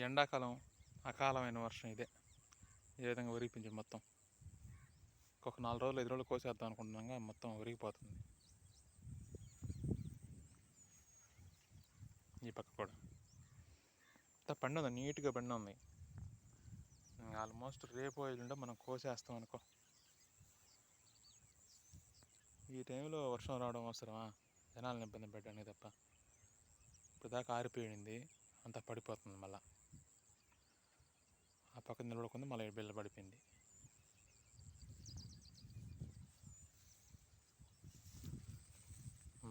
ఎండాకాలం అకాలమైన వర్షం ఇదే. ఈ విధంగా విరిగిపించి మొత్తం ఒక 4 రోజులు 5 రోజులు కోసేద్దాం అనుకుంటున్నాగా మొత్తం విరిగిపోతుంది. ఈ పక్క కూడా పండి ఉంది, నీట్గా పండి ఉంది. ఆల్మోస్ట్ రేపు ఎల్లుండో మనం కోసేస్తాం అనుకో. ఈ టైంలో వర్షం రావడం అవసరమా? జనాలను ఇబ్బంది పెట్టడానికి తప్ప. ఇప్పుడు దాకా ఆరిపోయింది, అంతా పడిపోతుంది. మళ్ళీ ఆ పక్కన నిలబడుకుంది, మళ్ళీ బిల్ల పడిపోయింది.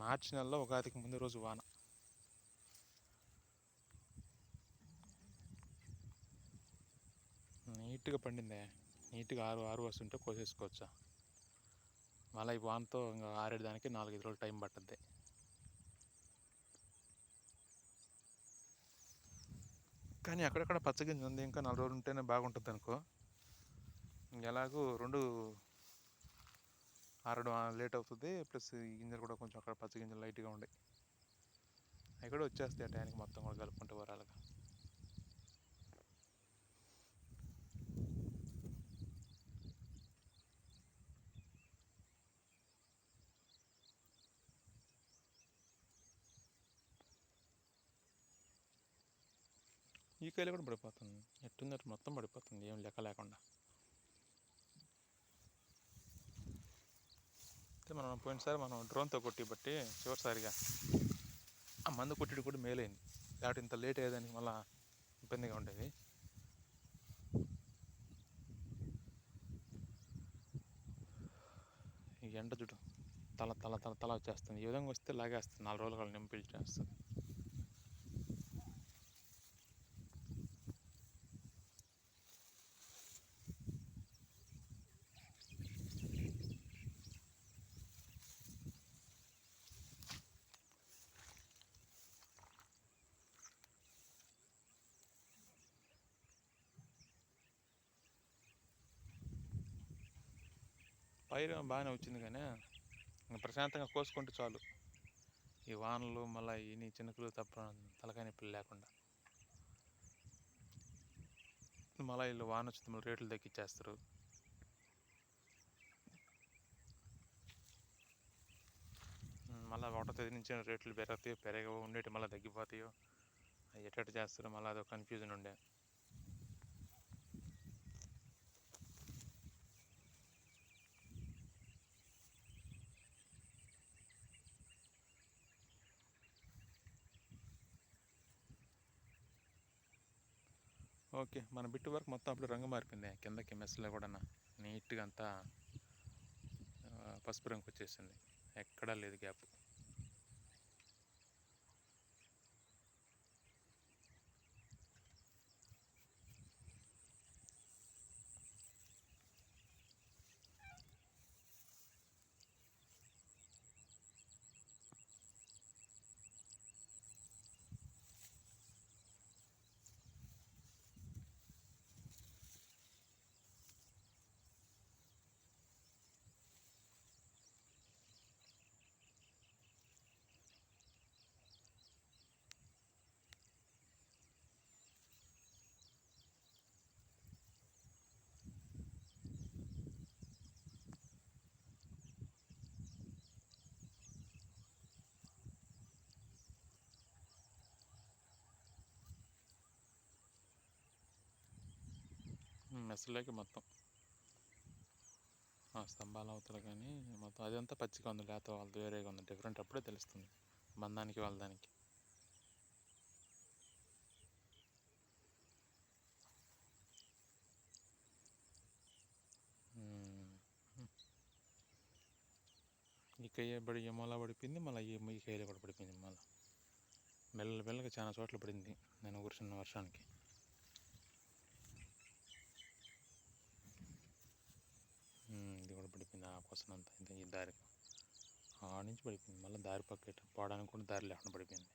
మార్చి నెలలో ఉగాదికి ముందు రోజు వాన. నీట్గా పండిందే, నీట్గా ఆరు వస్తుంటే కోసేసుకోవచ్చా. మళ్ళీ ఈ వానతో ఇంకా ఆరేయడానికి 4-5 రోజులు టైం పట్టుద్ది. కానీ అక్కడక్కడ పచ్చగింజ ఉంది, ఇంకా 4 రోజులు ఉంటేనే బాగుంటుంది అనుకో. ఎలాగూ 2 ఆరడం లేట్ అవుతుంది, ప్లస్ ఈ గింజలు కూడా కొంచెం అక్కడ పచ్చగింజలు లైట్గా ఉండే అవి కూడా వచ్చేస్తాయి ఆ టైంకి మొత్తం కూడా కలుపుకుంటూ వరాలుగా. ఈ కాయలు కూడా పడిపోతుంది, ఎట్టుందట్టు మొత్తం పడిపోతుంది, ఏం లెక్క లేకుండా. అయితే మనం పోయినసారి డ్రోన్తో కొట్టి బట్టి చివరిసారిగా ఆ మందు కొట్టి కూడా మేలైంది. కాబట్టి ఇంత లేట్ అయ్యేదానికి మళ్ళీ ఇబ్బందిగా ఉండేది. ఈ ఎండ చుట్టూ తల వచ్చేస్తుంది. ఈ విధంగా వస్తే లాగేస్తుంది, 4 రోజులు కాలం నింపిల్చేస్తుంది. పైరు బాగానే వచ్చింది, కానీ ప్రశాంతంగా కోసుకుంటే చాలు. ఈ వానలు మళ్ళీ ఈ చినుకులు తప్ప తలకాయ నొప్పులు లేకుండా. మళ్ళీ వీళ్ళు వాన వచ్చింది మళ్ళీ రేట్లు తగ్గించేస్తారు. మళ్ళీ 1వ తేదీ నుంచి రేట్లు పెరగవు, ఉండేటి మళ్ళీ తగ్గిపోతాయో, అవి ఎట్ట చేస్తారో మళ్ళీ అదొక కన్ఫ్యూజన్ ఉండే. ఓకే, మన బిట్టు వరకు మొత్తం అప్పుడు రంగు మారిపోయింది. కిందకి మెస్లో కూడా నీట్గా అంతా పసుపు రంగు వచ్చేసింది, ఎక్కడా లేదు గ్యాప్. మెస్లోకి మొత్తం స్తంభాల అవతల కానీ మొత్తం అదంతా పచ్చిగా ఉంది, లేత వాళ్ళది వేరేగా ఉంది, డిఫరెంట్. అప్పుడే తెలుస్తుంది బంధానికి వాళ్ళదానికి. ఈ కయ్య మూల పడిపోయింది, మళ్ళీ ఈ కయ్యలో కూడా పడిపోయింది. మళ్ళీ మెల్లగా చాలా చోట్ల పడింది నేను కూర్చున్న వర్షానికి. ఇది కూడా పడిపోయింది, ఆ కోసం అంతా ఈ దారి నుంచి పడిపోయింది. మళ్ళీ దారి పక్క పోవడానికి కూడా దారి లేకుండా పడిపోయింది.